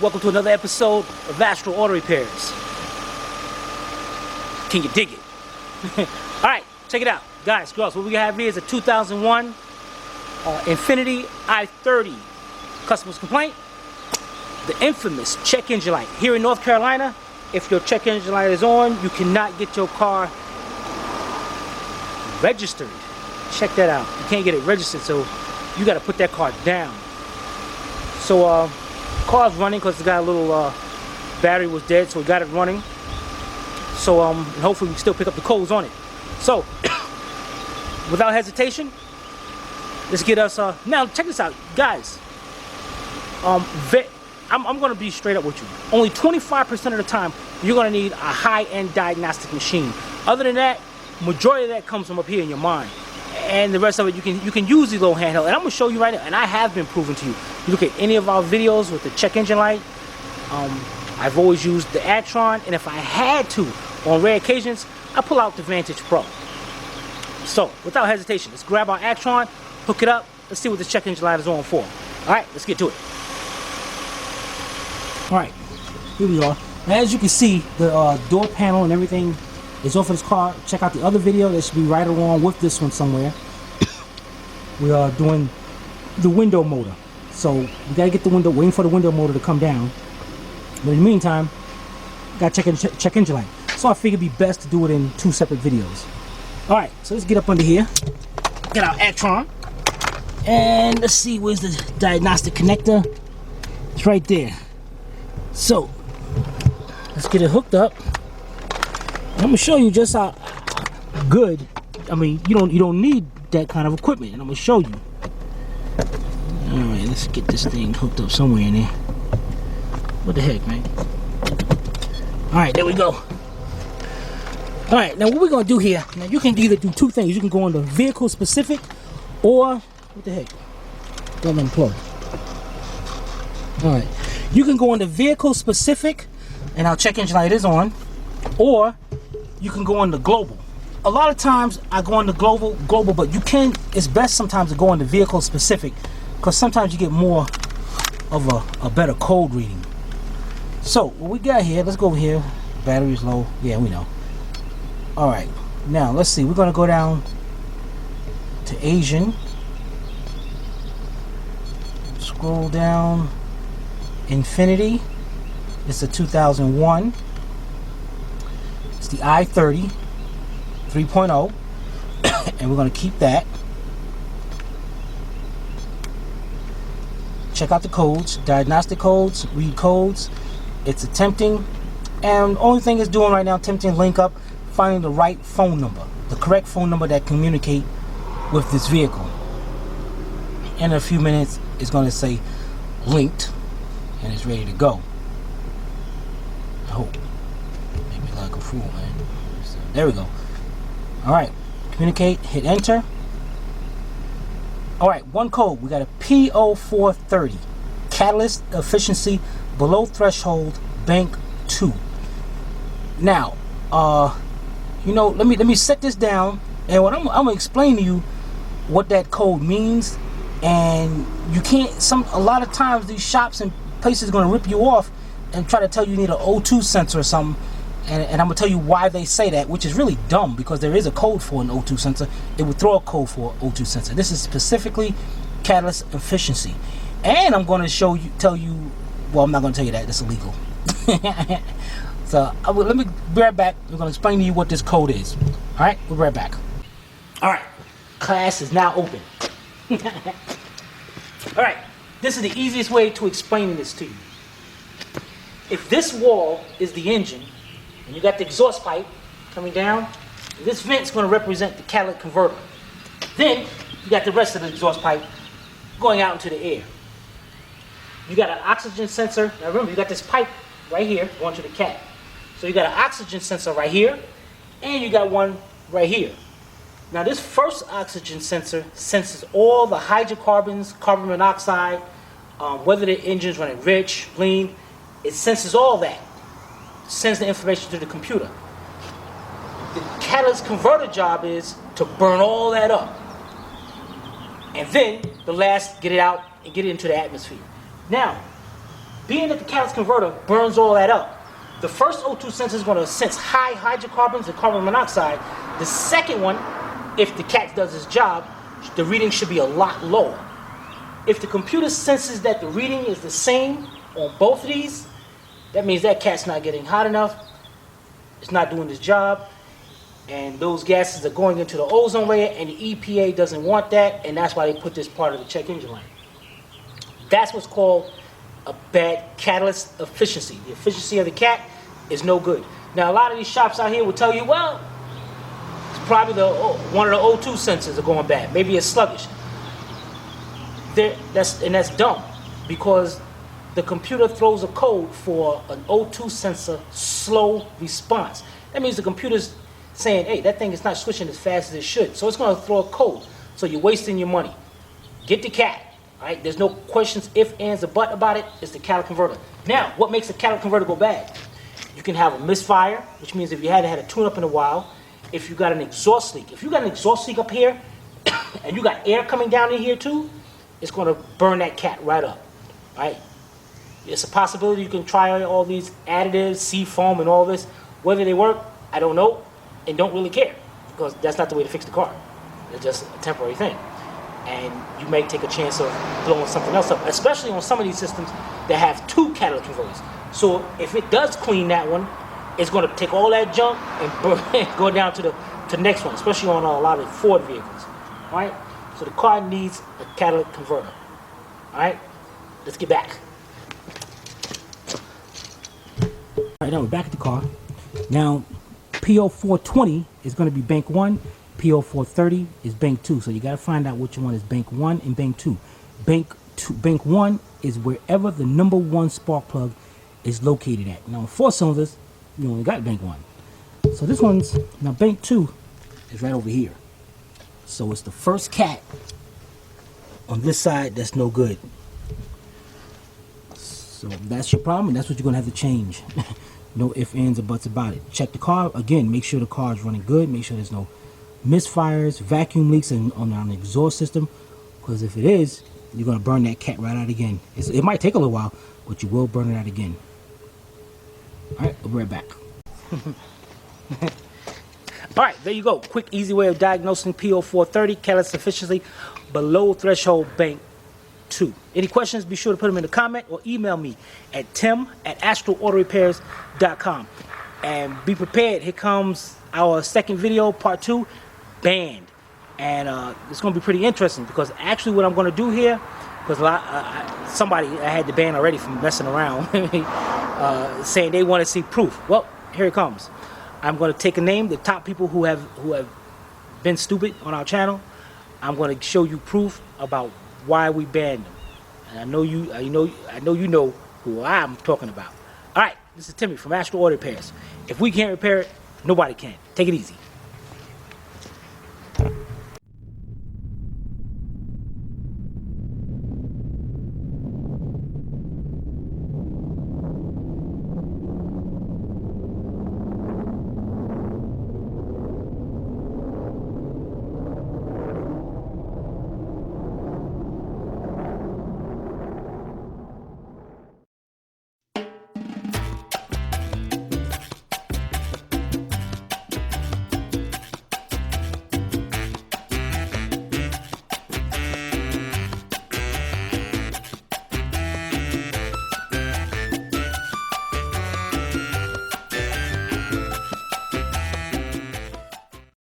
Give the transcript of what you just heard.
Welcome to another episode of Astral Auto Repairs. Can you dig it? Alright, check it out. Guys, girls, what we have here is a 2001 Infiniti I30. Customer's complaint, the infamous check engine light. Here in North Carolina, if your check engine light is on, you cannot get your car registered. Check that out. You can't get it registered, so you got to put that car down. So car's running because it got a little battery was dead, so we got it running. So and hopefully we can still pick up the codes on it. So without hesitation, let's get us now check this out, guys. I'm gonna be straight up with you. Only 25% of the time you're gonna need a high-end diagnostic machine. Other than that, majority of that comes from up here in your mind. And the rest of it you can use these little handheld. And I'm gonna show you right now, and I have been proving to you. You look at any of our videos with the check engine light. I've always used the Actron, and if I had to, on rare occasions, I pull out the Vantage Pro. So, without hesitation, let's grab our Actron, hook it up, let's see what this check engine light is on for. Alright, let's get to it. Alright, here we are. Now, as you can see, the door panel and everything is off of this car. Check out the other video that should be right along with this one somewhere. We are doing the window motor. So we gotta get the window, waiting for the window motor to come down. But in the meantime, gotta check engine light. So I figured it'd be best to do it in two separate videos. Alright, so let's get up under here. Get our Actron. And let's see, where's the diagnostic connector? It's right there. So let's get it hooked up. I'm gonna show you just how good. I mean, you don't need that kind of equipment, and I'm gonna show you. All right, let's get this thing hooked up somewhere in there. What the heck, man? All right, there we go. All right, now what we're gonna do here? Now you can either do two things. You can go on the vehicle specific, or what the heck? Don't unplug. All right, you can go on the vehicle specific, and our check engine light is on, or you can go on the global. A lot of times I go on the global, but you can, it's best sometimes to go on the vehicle specific, because sometimes you get more of a better code reading. So what we got here, let's go over here. Battery's low. Yeah, we know. Alright, now let's see, we're gonna go down to Asian. Scroll down. Infiniti. It's a 2001. It's the I30 3.0, and we're going to keep that. Check out the codes, diagnostic codes, read codes. It's attempting, and the only thing it's doing right now, attempting to link up, finding the right phone number, the correct phone number that communicate with this vehicle. In a few minutes, it's going to say linked, and it's ready to go. I hope. Make me like a fool, man. So, there we go. Alright, communicate, hit enter. Alright, one code. We got a P0430. Catalyst efficiency below threshold, bank 2. Now, let me set this down, and what I'm gonna explain to you what that code means. And you can't, a lot of times these shops and places are gonna rip you off and try to tell you need an O2 sensor or something. And I'm going to tell you why they say that, which is really dumb, because there is a code for an O2 sensor. It would throw a code for an O2 sensor. This is specifically catalyst efficiency. And I'm going to tell you, well, I'm not going to tell you that. That's illegal. So let me be right back. We're going to explain to you what this code is. All right, we'll be right back. All right, class is now open. All right, this is the easiest way to explain this to you. If this wall is the engine, and you got the exhaust pipe coming down, this vent's going to represent the catalytic converter. Then you got the rest of the exhaust pipe going out into the air. You got an oxygen sensor. Now remember, you got this pipe right here going to the cat. So you got an oxygen sensor right here, and you got one right here. Now this first oxygen sensor senses all the hydrocarbons, carbon monoxide, whether the engine's running rich, lean. It senses all that. Sends the information to the computer. The catalyst converter job is to burn all that up. And then the last, get it out and get it into the atmosphere. Now, being that the catalyst converter burns all that up, the first O2 sensor is going to sense high hydrocarbons and carbon monoxide. The second one, if the cat does its job, the reading should be a lot lower. If the computer senses that the reading is the same on both of these, that means that cat's not getting hot enough, it's not doing its job, and those gases are going into the ozone layer, and the EPA doesn't want that, and that's why they put this part of the check engine light. That's what's called a bad catalyst efficiency. The efficiency of the cat is no good. Now, a lot of these shops out here will tell you, well, it's probably one of the O2 sensors are going bad. Maybe it's sluggish. That's dumb, because the computer throws a code for an O2 sensor slow response. That means the computer's saying, hey, that thing is not switching as fast as it should. So it's going to throw a code. So you're wasting your money. Get the cat. All right? There's no questions, if, ands, or but about it. It's the catalytic converter. Now, what makes a catalytic converter go bad? You can have a misfire, which means if you haven't had a tune-up in a while, if you got an exhaust leak. If you got an exhaust leak up here, and you got air coming down in here too, it's going to burn that cat right up. All right? It's a possibility you can try all these additives, sea foam, and all this. Whether they work, I don't know, and don't really care, because that's not the way to fix the car. It's just a temporary thing. And you may take a chance of blowing something else up, especially on some of these systems that have two catalytic converters. So if it does clean that one, it's going to take all that junk and burn, go down to the next one, especially on a lot of Ford vehicles. All right? So the car needs a catalytic converter. All right? Let's get back. All right, now we're back at the car. Now, P0430 is going to be bank 1. P0430 is bank 2. So you got to find out which one is bank 1 and bank 2. Bank 1 is wherever the number 1 spark plug is located at. Now, on 4 cylinders, you only got bank 1. So this one's, now bank 2 is right over here. So it's the first cat on this side that's no good. So that's your problem, and that's what you're going to have to change. No ifs, ands, or buts about it. Check the car. Again, make sure the car is running good. Make sure there's no misfires, vacuum leaks on the exhaust system. Because if it is, you're going to burn that cat right out again. It might take a little while, but you will burn it out again. Alright, we'll be right back. Alright, there you go. Quick, easy way of diagnosing P0430 catalyst efficiency below threshold bank 2. Any questions, be sure to put them in the comment or email me at tim@astralautorepairs.com. And be prepared, here comes our second video, part 2, band. And it's going to be pretty interesting, because actually what I'm going to do here, because somebody I had the band already from messing around, saying they want to see proof. Well, here it comes. I'm going to take a name, the top people who have been stupid on our channel. I'm going to show you proof about why we banned them. And I know you know who I'm talking about. All right, this is Timmy from Astral Auto Repairs. If we can't repair it, nobody can. Take it easy.